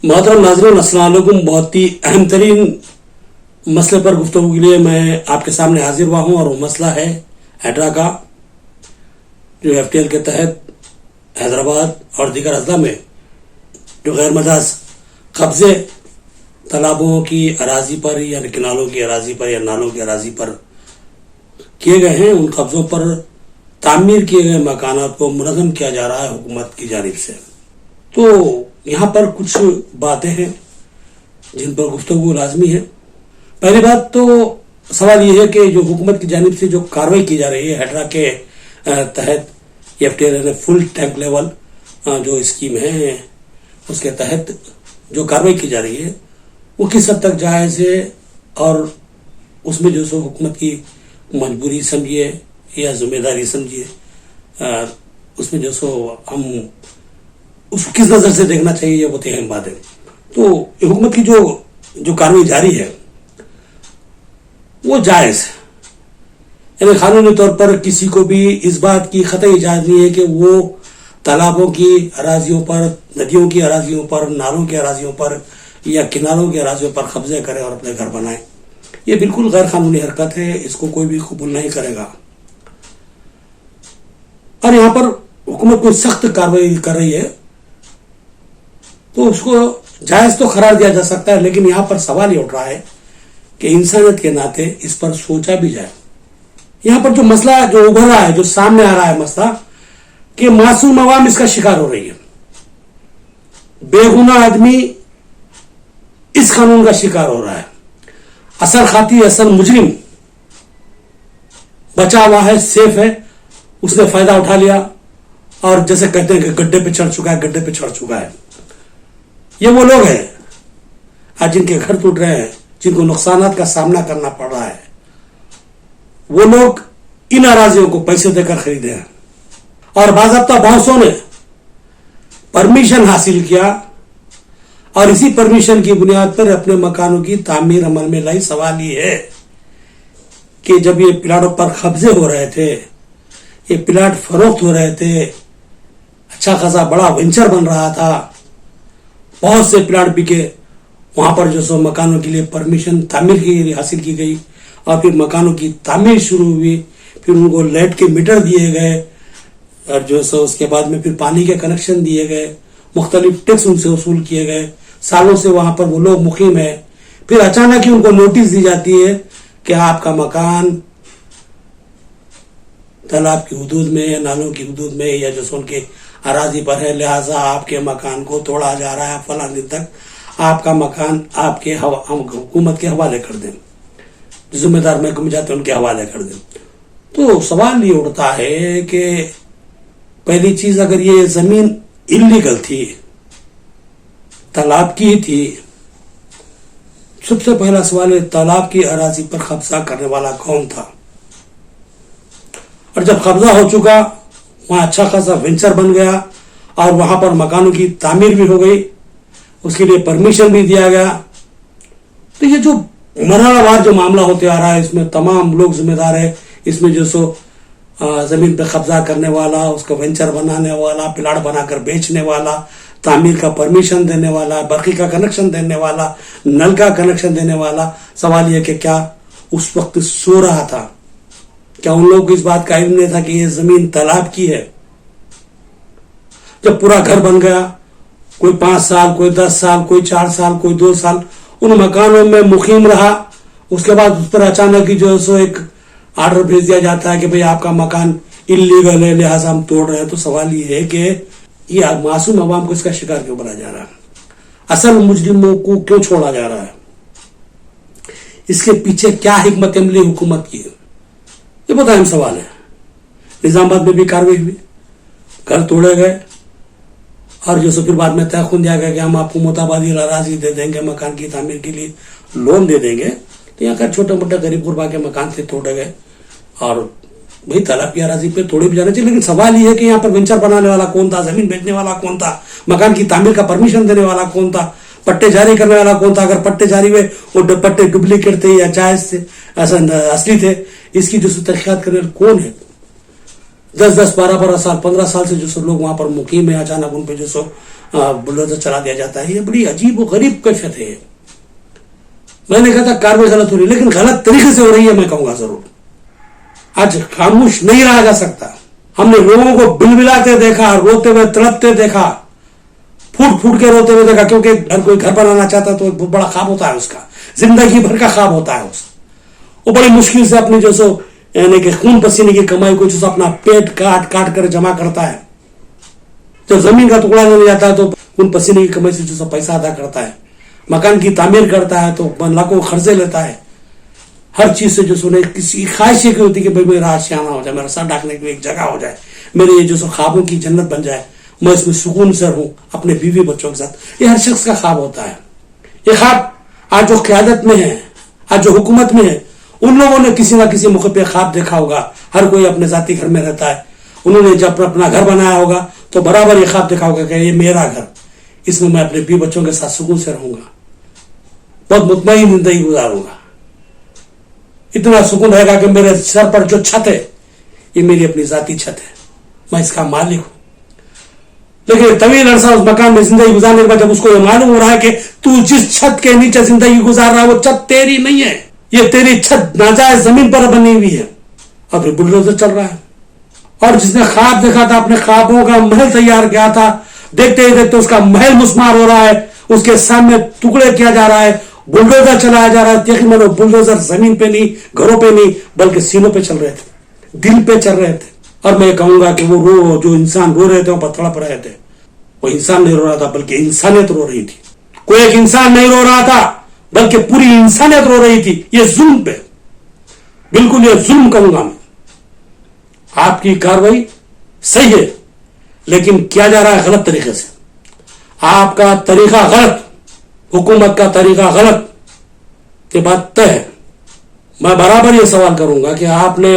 मोहतरम नाज़रीन, अस्सलाम वालेकुम। बहुत ही अहम तरीन मसले पर गुफ्तगू के लिए मैं आपके सामने हाजिर हुआ हूँ और वो मसला है हेड्रा का, जो FTL के तहत हैदराबाद और दीगर अजला में जो गैर मजाज कब्जे तालाबों की अराजी पर या किनालों की अराजी पर या नालों की अराजी पर किए गए हैं, उन कब्जों पर तामीर किए गए मकानात को मुनज़्ज़म किया जा रहा है हुकूमत की जानिब से। तो यहाँ पर कुछ बातें हैं जिन पर गुफ्तगू लाजमी है। पहली बात तो सवाल ये है कि जो हुकूमत की जानिब से जो कार्रवाई की जा रही है हेड्रा के तहत, FTL फुल टैंक लेवल जो स्कीम है उसके तहत जो कार्रवाई की जा रही है वो किस हद तक जायज़ है और उसमें जो सो हुकूमत की मजबूरी समझिए या जिम्मेदारी समझिए, उसमें जो सो हम उसको किस नज़र से देखना चाहिए, ये बहुत अहम बात है। तो हुकूमत की जो कार्रवाई जारी है वो जायज़ है, यानी कानूनी तौर पर किसी को भी इस बात की ख़तई इजाज़त नहीं है कि वो तालाबों की अराजियों पर, नदियों की अराजियों पर, नालों की अराजियों पर या किनारों की अराजियों पर कब्जे करे और अपने घर बनाए। ये बिल्कुल गैर कानूनी हरकत है, इसको कोई भी कबूल नहीं करेगा। और यहाँ पर हुकूमत कोई सख्त कार्रवाई कर रही है तो उसको जायज़ तो करार दिया जा सकता है, लेकिन यहाँ पर सवाल ये उठ रहा है कि इंसानियत के नाते इस पर सोचा भी जाए। यहाँ पर जो मसला जो उभर रहा है, जो सामने आ रहा है मसला, कि मासूम अवाम इसका शिकार हो रही है, बेगुनाह आदमी इस कानून का शिकार हो रहा है। असल खाती, असल मुजरिम बचा हुआ है, सेफ है, उसने फायदा उठा लिया और जैसे कहते हैं कि गड्ढे पे चढ़ चुका है, गड्ढे पे चढ़ चुका है। ये वो लोग हैं आज जिनके घर टूट रहे हैं, जिनको नुकसानात का सामना करना पड़ रहा है। वो लोग इन अराजियों को पैसे देकर खरीदे हैं और बाज़ाब्ता बाउंसों ने परमिशन हासिल किया और इसी परमिशन की बुनियाद पर अपने मकानों की तामीर अमल में लाई। सवाल ये है कि जब ये प्लाटों पर कब्जे हो रहे थे, ये प्लाट फरोख्त हो रहे थे, अच्छा खासा बड़ा वेंचर बन रहा था, बहुत से प्लाट बिके, वहां पर जो सो मकानों के लिए परमिशन तामीर की हासिल की गई और फिर मकानों की तामीर शुरू हुई, फिर उनको लाइट के मीटर दिए गए और जो सो उसके बाद में फिर पानी के कनेक्शन दिए गए, मुख्तलिफ टैक्स उनसे वसूल किए गए, सालों से वहां पर वो लोग मुकीम है। फिर अचानक ही उनको नोटिस दी जाती है कि आपका मकान तालाब की हदूद में या नालों की हदूद में या जो सो उनके अराजी पर है, लिहाजा आपके मकान को तोड़ा जा रहा है, फलां दिन तक आपका मकान आपके हम हुकूमत के हवाले कर दें, जिम्मेदार महकमे जाते उनके हवाले कर दें। तो सवाल ये उठता है कि पहली चीज, अगर ये जमीन इलीगल थी, तालाब की थी, सबसे पहला सवाल है तालाब की अराजी पर कब्जा करने वाला कौन था? और जब कब्जा हो चुका, वहां अच्छा खासा वेंचर बन गया और वहां पर मकानों की तामीर भी हो गई, उसके लिए परमिशन भी दिया गया, तो ये जो मरहलावार जो मामला होते आ रहा है, इसमें तमाम लोग जिम्मेदार है। इसमें जो सो जमीन पे कब्जा करने वाला, उसका वेंचर बनाने वाला, प्लाट बनाकर बेचने वाला, तामीर का परमिशन देने वाला, बर्की का कनेक्शन देने वाला, नल का कनेक्शन देने वाला। सवाल यह कि क्या उस वक्त सो रहा था? क्या उन लोगों को इस बात का इल्म नहीं था कि यह जमीन तालाब की है? जब पूरा घर बन गया, कोई 5 साल, कोई 10 साल, कोई 4 साल, कोई 2 साल उन मकानों में मुकीम रहा, उसके बाद उस पर अचानक ही जो है सो एक आर्डर भेज दिया जाता है कि भाई आपका मकान इलीगल है, लिहाजा हम तोड़ रहे हैं। तो सवाल ये है कि ये मासूम अवाम को इसका शिकार क्यों बनाया जा रहा है? असल मुजरिमों को क्यों छोड़ा जा रहा है? इसके पीछे क्या हिकमत अमली हुकूमत की है? ये बहुत अहम सवाल है। निजामाबाद में भी कार्रवाई हुई, घर तोड़े गए और जो सो फिर बाद में तयखुन दिया गया कि हम आपको मुताबादिल अराजी दे देंगे, मकान की तामीर के लिए लोन दे देंगे। तो यहाँ का छोटे मोटे गरीब गुरबा के मकान थे, तोड़े गए और भाई तालाब की अराजी पे तोड़े भी जाने चाहिए। लेकिन सवाल ये है कि यहाँ पर वेंचर बनाने वाला कौन था, जमीन बेचने वाला कौन था, मकान की तामीर का परमिशन देने वाला कौन था, पट्टे जारी करने वाला कौन था? अगर पट्टे जारी हुए वो पट्टे डुप्लीकेट थे या जायज थे, ऐसा असली थे, इसकी जो तहकीकात करने वाला कौन है? 10-10, 12-12 साल, 15 साल से जो सो लोग वहां पर मुकीम है, अचानक उन पे जो सो बुलडोजर चला दिया जाता है। ये बड़ी अजीब और गरीब कैफियत है। मैंने कहा था कार्रवाई गलत हो रही है, लेकिन गलत तरीके से हो रही है, मैं कहूंगा जरूर। आज खामोश नहीं रहा जा सकता। हमने लोगों को बिलबिलाते देखा, रोते हुए तड़पते देखा, फूट फूट के रोते हुए देखा, क्योंकि हर कोई घर बनाना चाहता है तो एक बहुत बड़ा ख्वाब होता है उसका, जिंदगी भर का ख्वाब होता है उसका। वो बड़ी मुश्किल से अपनी जो सो यानी कि खून पसीने की कमाई को जो अपना पेट काट काट कर जमा करता है। जब जमीन का टुकड़ा लेने जाता है तो खून पसीने की कमाई से जो पैसा अदा करता है, मकान की तामीर करता है तो लाखों खर्चे लेता है। हर चीज से जो सुने किसी ख्वाहिश की होती है कि भाई मेरा आशियाना हो जाए, मेरा सर ढकने के लिए एक जगह हो जाए, मेरे ये जो ख्वाबों की जन्नत बन जाए, मैं इसमें सुकून से रहूं अपने बीवी बच्चों के साथ। ये हर शख्स का ख्वाब होता है। ये ख्वाब आज जो क़यादत में है, आज जो हुकूमत में है, उन लोगों ने किसी ना किसी मौके पे ख्वाब देखा होगा। हर कोई अपने जाती घर में रहता है, उन्होंने जब अपना घर बनाया होगा तो बराबर ये ख्वाब देखा होगा कि ये मेरा घर, इसमें मैं अपने बीवी बच्चों के साथ सुकून से रहूंगा, बहुत मुतमईन जिंदगी गुजारूंगा। इतना सुकून रहेगा कि मेरे सर पर जो छत है ये मेरी अपनी जाती छत है, मैं इसका मालिक हूं। लेकिन तवील अरसा उस मकान में जिंदगी गुजारने के बाद जब उसको ये मालूम हो रहा है कि तू जिस छत के नीचे जिंदगी गुजार रहा है वो छत तेरी नहीं है, ये तेरी छत नाजायज जमीन पर बनी हुई है, और फिर बुलडोजर चल रहा है। और जिसने ख्वाब देखा था, अपने ख्वाबों का महल तैयार किया था, देखते ही देखते उसका महल मुस्मार हो रहा है, उसके सामने टुकड़े किया जा रहा है, बुलडोजर चलाया जा रहा है। यकीन मानो बुलडोजर जमीन पे नहीं, घरों पे नहीं, बल्कि सीनों पे चल रहे थे, दिल पे चल रहे थे। और मैं कहूंगा कि वो जो इंसान रो रहे थे वो तड़प रहे थे, वो इंसान नहीं रो रहा था बल्कि इंसानियत रो रही थी। कोई एक इंसान नहीं रो रहा था बल्कि पूरी इंसानियत रो रही थी। ये जुल्म पे, बिल्कुल ये जुल्म कहूंगा मैं। आपकी कार्रवाई सही है, लेकिन किया जा रहा है गलत तरीके से। आपका तरीका गलत, हुकूमत का तरीका गलत, ये बात तय है। मैं बराबर ये सवाल करूंगा कि आपने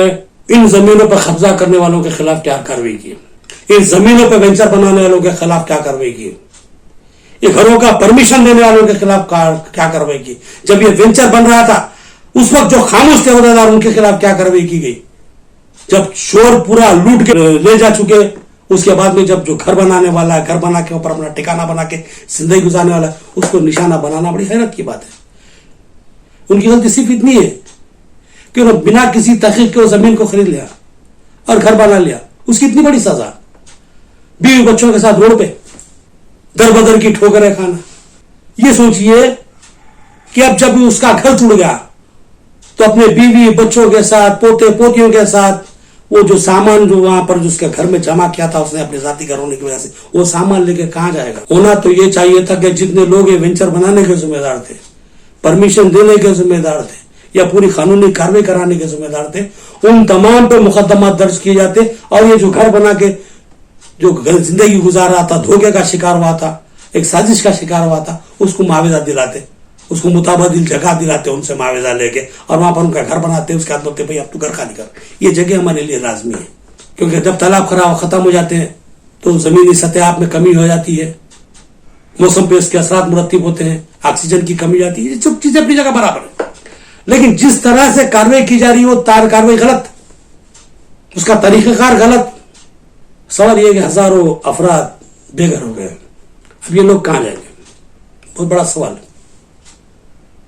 इन जमीनों पर कब्जा करने वालों के खिलाफ क्या कार्रवाई की, इन जमीनों पर वेंचर बनाने वालों के खिलाफ क्या कार्रवाई की, ये घरों का परमिशन देने वालों के खिलाफ क्या कार्रवाई की। जब ये वेंचर बन रहा था उस वक्त जो खामोश थे अहदेदार, उनके खिलाफ क्या कार्रवाई की गई। जब शोर पूरा लूट के ले जा चुके, उसके बाद में जब जो घर बनाने वाला है, घर बना के ऊपर अपना ठिकाना बना के जिंदगी गुजारने वाला है, उसको निशाना बनाना बड़ी हैरत की बात है। उनकी गलती सिर्फ इतनी है कि उन्होंने बिना किसी तहकीक के जमीन को खरीद लिया और घर बना लिया, उसकी इतनी बड़ी सजा। बीवी बच्चों के साथ रोड पे दर बदर की ठोकरें खाना। ये सोचिए कि अब जब उसका घर टूट गया तो अपने बीवी बच्चों के साथ, पोते पोतियों के साथ, वो जो सामान जो वहां पर जो उसके घर में जमा किया था उसने अपने जाति घर होने की वजह से, वो सामान लेके कहां जाएगा। होना तो ये चाहिए था कि जितने लोग ये वेंचर बनाने के जिम्मेदार थे, परमिशन देने के जिम्मेदार थे, या पूरी कानूनी कार्रवाई कराने के जिम्मेदार थे, उन तमाम पे मुकदमा दर्ज किए जाते, और ये जो घर बना के जो जिंदगी गुजार रहा था, धोखे का शिकार हुआ था, एक साजिश का शिकार हुआ था, उसको मुआवजा दिलाते, उसको मुताबिल जगह दिलाते उनसे मुआवजा लेके, और वहां पर उनका घर बनाते, उसके बाद बोलते भाई अब तू घर खाली कर। ये जगह हमारे लिए लाजमी है, क्योंकि जब तालाब खराब खत्म हो जाते हैं तो जमीनी सतह आप में कमी हो जाती है, मौसम पे इसके असरात मुरतब होते हैं, ऑक्सीजन की कमी जाती है, सब चीजें अपनी जगह बराबर है। लेकिन जिस तरह से कार्रवाई की जा रही है वो कार्रवाई गलत, उसका तरीकाकार गलत। सवाल यह कि हजारों अफराद बेघर हो गए, अब ये लोग कहां जाएंगे, बहुत बड़ा सवाल है।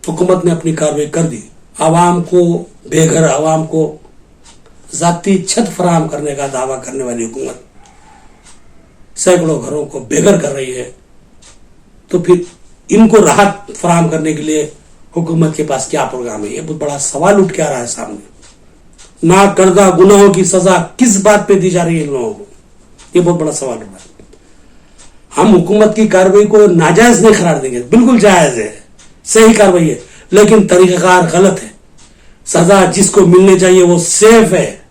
हुकूमत ने अपनी कार्रवाई कर दी, आवाम को बेघर, आवाम को जाती छत फराहम करने का दावा करने वाली हुकूमत सैकड़ों घरों को बेघर कर रही है, तो फिर इनको राहत फराहम करने के लिए हुकूमत के पास क्या प्रोग्राम है। ये बहुत बड़ा सवाल उठ के आ रहा है सामने। ना करदा गुनाहों की सजा किस बात पे दी जा रही है इन लोगों को, ये बहुत बड़ा सवाल उठ रहा है। हम हुकूमत की कार्रवाई को नाजायज नहीं करार देंगे, बिल्कुल जायज है, सही कार्रवाई है, लेकिन तरीकाकार गलत है। सजा जिसको मिलनी चाहिए वो सेफ है,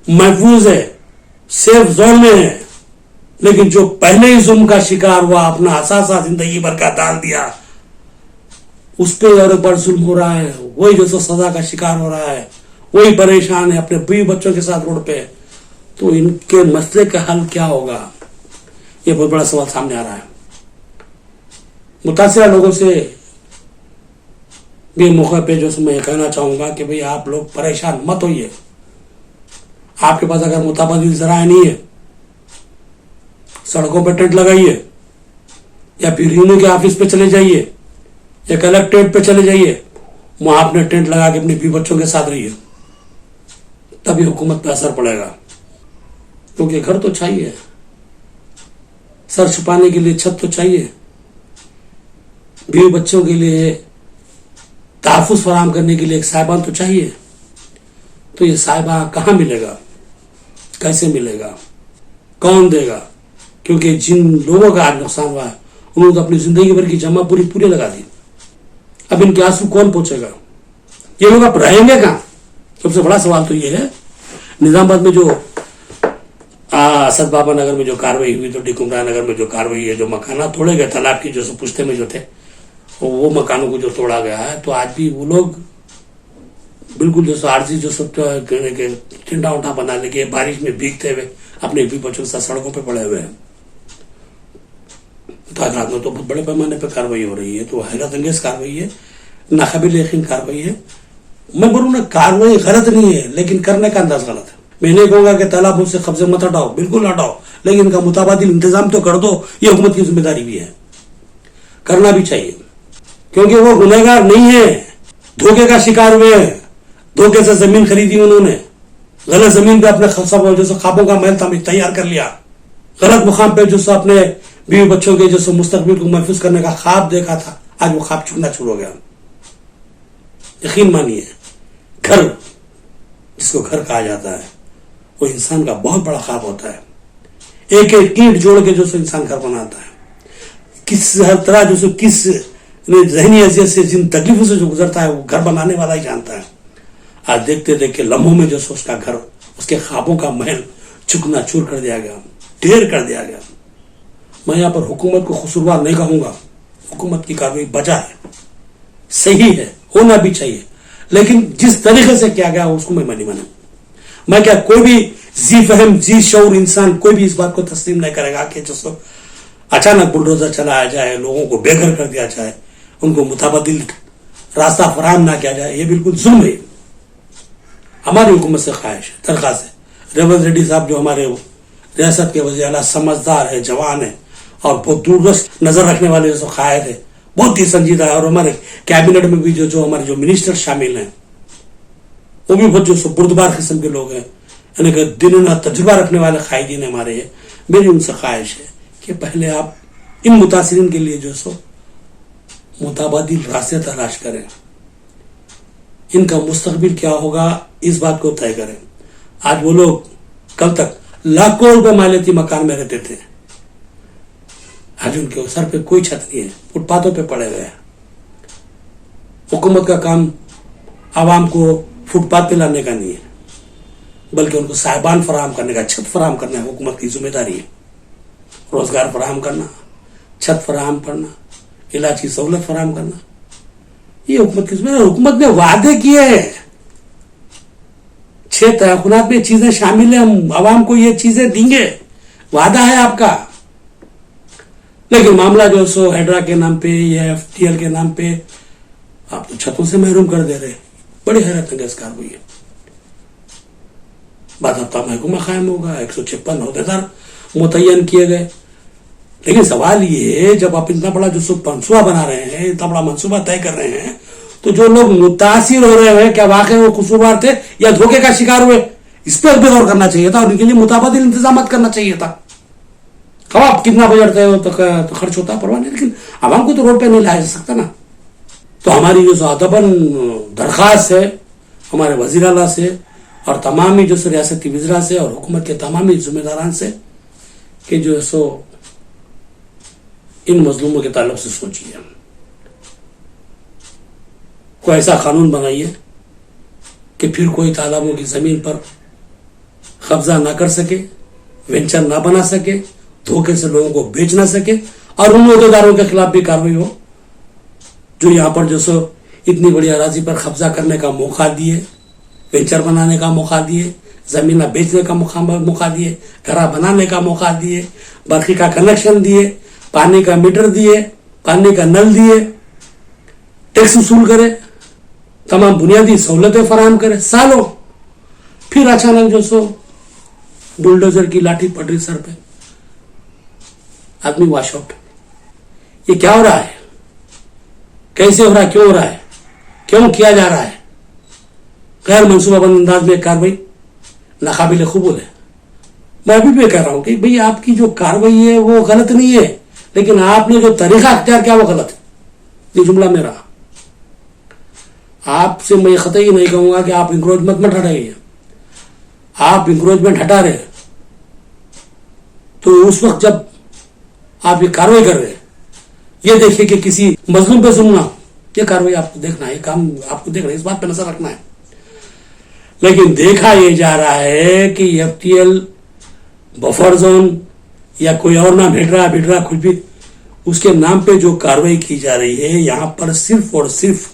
महफूज है, सेफ जोन में है, लेकिन जो पहले ही जुल्म का शिकार हुआ, अपना असासा जिंदगी भर का डाल दिया, उस पर और एक बार जुल्म हो रहा है, वही जो सजा का शिकार हो रहा है, वही परेशान है, अपने बीवी बच्चों के साथ रोड पे, तो इनके मसले का हल क्या होगा, ये बहुत बड़ा सवाल सामने आ रहा है। मुतासिरा लोगों से भी मौके पे जो मैं कहना चाहूंगा कि भाई आप लोग परेशान मत होइए। आपके पास अगर मुताबिल जराए नहीं है, सड़कों पर टेंट लगाइए, या फिर यूनियन के ऑफिस पे चले जाइए या कलेक्ट्रेट पे चले जाइए, वहां अपने टेंट लगा के अपने बीवी बच्चों के साथ रहिए, तभी हुकूमत पे असर पड़ेगा। क्योंकि घर तो चाहिए, सर छुपाने के लिए छत तो चाहिए, बीवी बच्चों के लिए तहफ्फुज़ फराहम करने के लिए एक साहिबान तो चाहिए। तो ये साहिबा कहाँ मिलेगा, कैसे मिलेगा, कौन देगा? क्योंकि जिन लोगों का आज नुकसान हुआ है उन्होंने तो अपनी जिंदगी भर की जमा पूरी लगा दी। अब इनके आंसू कौन पहुंचेगा? ये लोग अब रहेंगे कहाँ? सबसे बड़ा सवाल तो ये है। निजामाबाद में जो असद बाबा नगर में जो कार्रवाई हुई, तो टिकुमरा नगर में जो कार्रवाई है, जो मकाना तोड़े गए तालाब की जो पुश्ते में जो थे, वो मकानों को जो तोड़ा गया है, तो आज भी वो लोग बिल्कुल जो आरजी जो सब टिंडा उठा बना लेके बारिश में भीगते हुए अपने भी बच्चों के साथ सड़कों पे पड़े हुए हैं। रात में तो बहुत बड़े पैमाने पर कार्रवाई हो रही है, तो हैरत अंगेज कार्रवाई है, नाकाबिल यकीन कार्रवाई है। मैं बोलूँ ना, कार्रवाई गलत नहीं है, लेकिन करने का अंदाज गलत है। मैं नहीं कहूंगा कि तालाबों से कब्जे मत हटाओ, बिल्कुल हटाओ, लेकिन इनका मुताबादिल इंतजाम तो कर दो। ये हुकूमत की जिम्मेदारी भी है, करना भी चाहिए, क्योंकि वो गुनहगार नहीं है, धोखे का शिकार हुए हैं। धोखे से जमीन खरीदी उन्होंने, गलत जमीन पे अपने जो ख्वाबों का महल तैयार कर लिया, गलत मुकाम पे जो अपने बीवी बच्चों के जो मुस्तकबिल को महफूज करने का ख्वाब देखा था, आज वो ख्वाब चुकना चूर हो गया। यकीन मानिए, घर जिसको घर कहा जाता है वो इंसान का बहुत बड़ा ख्वाब होता है। एक एक ईंट जोड़ के जो इंसान घर बनाता है, किस हर तरह जो किस जहनी हैसियत से जिन तकलीफों से जो गुजरता है वो घर बनाने वाला ही जानता है। आज देखते देखते लम्हों में जो उसका घर, उसके ख्वाबों का महल चुकना चूर कर दिया गया, ढेर कर दिया गया। मैं यहां पर हुकूमत को कसूरवार नहीं कहूंगा, हुकूमत की कार्रवाई बजा है, सही है, होना भी चाहिए, लेकिन जिस तरीके से किया गया उसको मैं नहीं मानू। मैं क्या, कोई भी जी फहम जी शऊर इंसान कोई भी इस बात को तस्लीम नहीं करेगा कि जो अचानक बुलडोजर चलाया जाए, लोगों को बेघर कर दिया जाए, उनको मुताबादिल रास्ता फराहम ना किया जाए, ये बिल्कुल जुल्म है। हमारी हुकूमत से ख्वाहिश है, दरख्वास्त है, रेवंत रेड्डी साहब जो हमारे रियासत के वज़ीर आला समझदार है, जवान है और बहुत दूरदर्श नजर रखने वाले जो कायद है, बहुत ही संजीदा है, और हमारे कैबिनेट में भी जो हमारे जो मिनिस्टर शामिल हैं वो भी बहुत जो बुर्दबार किस्म के लोग हैं, यानी कि दिनों तजुर्बा रखने वाले कायदीन हमारे हैं। मेरी उनसे ख्वाहिश है कि पहले आप इन मुतासिरीन के लिए जो मुताबादिल रास्ते तलाश करें, इनका मुस्तकबिल क्या होगा इस बात को तय करें। आज वो लोग कल तक लाखों रुपए मालियती मकान में रहते थे, आज उनके सर पे कोई छत नहीं है, फुटपाथों पे पड़े हुए हैं। हुकूमत का काम आवाम को फुटपाथ पे लाने का नहीं है, बल्कि उनको साहिबान फराहम करने का, छत फराहम करना है हुकूमत की जिम्मेदारी है। रोजगार फराहम करना, छत फराहम करना, इलाज की सहूलत फराहम करना, ये हुकूमत की जिम्मेदारी। हुकूमत ने वादे किए हैं, 6 तहकुनात में चीजें शामिल है, हम आवाम को ये चीजें देंगे, वादा है आपका। लेकिन मामला जो हेड्रा के नाम पे या FTL के नाम पे आप तो छतों से महरूम कर दे रहे, बड़ी हैरत अंगेज कार्रवाई है। बाज़ाब्ता महकमा कायम होगा, 156 अहदेदार मुतय्यन किए गए। लेकिन सवाल ये है, जब आप इतना बड़ा जो मंसूबा बना रहे हैं, इतना बड़ा मंसूबा तय कर रहे हैं, तो जो लोग मुतासिर हो रहे हैं क्या वाकई वो कसूरवार थे या धोखे का शिकार हुए, इस पर भी गौर करना चाहिए था और उनके लिए मुताबादिल इंतजाम करना चाहिए था। अब आप कितना बजट है तो खर्च होता परवाह नहीं, लेकिन आवाम को तो रोड पे नहीं लाया जा सकता ना। तो हमारी जो अदबन दरख्वास्त है हमारे वजीर आला से और तमामी जो रियासती वज़रा से और हुकूमत के तमामी जिम्मेदारान से कि जो इन मजलूमों के ताल्लुक से सोचिए, कोई ऐसा कानून बनाइए कि फिर कोई तालाबों की जमीन पर कब्जा ना कर सके, वेंचर ना बना सके, धोखे से लोगों को बेच ना सके, और उन अहदेदारों के खिलाफ भी कार्रवाई हो जो यहां पर जो इतनी बड़ी अराजी पर कब्जा करने का मौका दिए, वेंचर बनाने का मौका दिए, जमीन बेचने का मौका दिए, घर बनाने का मौका दिए, बर्फी का कनेक्शन दिए, पानी का मीटर दिए, पानी का नल दिए, टैक्स वसूल करे, तमाम बुनियादी सहूलतें फराहम करे सालों, फिर अचानक जो बुलडोजर की लाठी पड़ रही सर पे, आदमी वॉश आउट। ये क्या हो रहा है, कैसे हो रहा है, क्यों हो रहा है, क्यों किया जा रहा है। गैर मनसूबाबंद अंदाज में कार्रवाई नाकाबिल कबूल है। मैं अभी भी कह रहा हूं कि भाई आपकी जो कार्रवाई है वो गलत नहीं है, लेकिन आपने जो तरीका अख्तियार किया वो गलत है। ये जुमला मेरा। आपसे मैं कतई नहीं कहूंगा कि आप इंक्रोचमेंट मत हटाइए। आप इंक्रोचमेंट हटा रहे तो उस वक्त जब आप ये कार्रवाई कर रहे हैं, ये देखिए कि किसी मजलूम पे सुनना, ये कार्रवाई आपको देखना है, ये काम आपको देखना है, इस बात पे नजर रखना है। लेकिन देखा यह जा रहा है कि एफटीएल बफर जोन या कोई और नाम भिड़ रहा कुछ भी, उसके नाम पे जो कार्रवाई की जा रही है, यहां पर सिर्फ और सिर्फ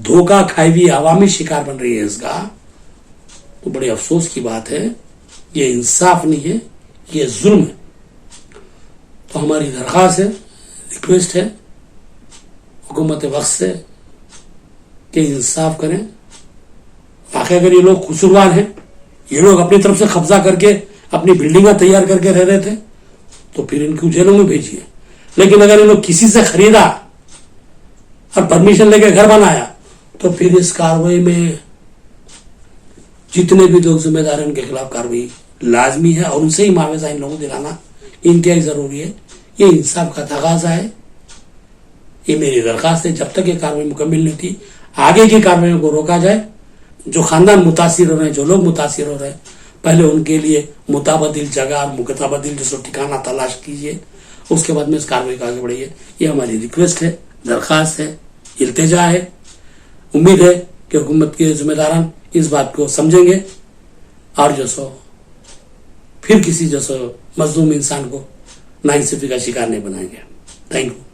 धोखा खाई हुई आवामी शिकार बन रही है इसका। तो बड़े अफसोस की बात है, ये इंसाफ नहीं है, ये जुल्म है। तो हमारी दरख्वास्त है, रिक्वेस्ट है हुकूमत वक्त से कि इंसाफ करें। वाकई अगर ये लोग कसूरवार हैं, ये लोग अपनी तरफ से कब्जा करके अपनी बिल्डिंगें तैयार करके रह रहे थे, तो फिर इनको जेलों में भेजिए। लेकिन अगर इन लोग किसी से खरीदा और परमिशन लेके घर बनाया, तो फिर इस कार्रवाई में जितने भी लोग जिम्मेदार हैं उनके खिलाफ कार्रवाई लाजमी है और उनसे ही मुआवजा इन लोगों को दिलाना इंतहाई जरूरी है। ये इंसाफ का तकाजा है, ये मेरी दरखास्त है। जब तक ये कार्रवाई मुकम्मल नहीं थी, आगे की कार्रवाई को रोका जाए। जो खानदान मुतासिर हो रहे हैं, जो लोग मुतासिर हो रहे हैं, पहले उनके लिए मुताबदिल जगह और मुताबदिल जो ठिकाना तलाश कीजिए, उसके बाद में इस कार्रवाई को आगे बढ़िए। ये हमारी रिक्वेस्ट है, दरखास्त है, इल्तिजा है। उम्मीद है कि हुकूमत के जिम्मेदारान इस बात को समझेंगे और जो सो फिर किसी जो सो मजलूम इंसान को नाइंसाफी का शिकार नहीं बनाएंगे। Thank you.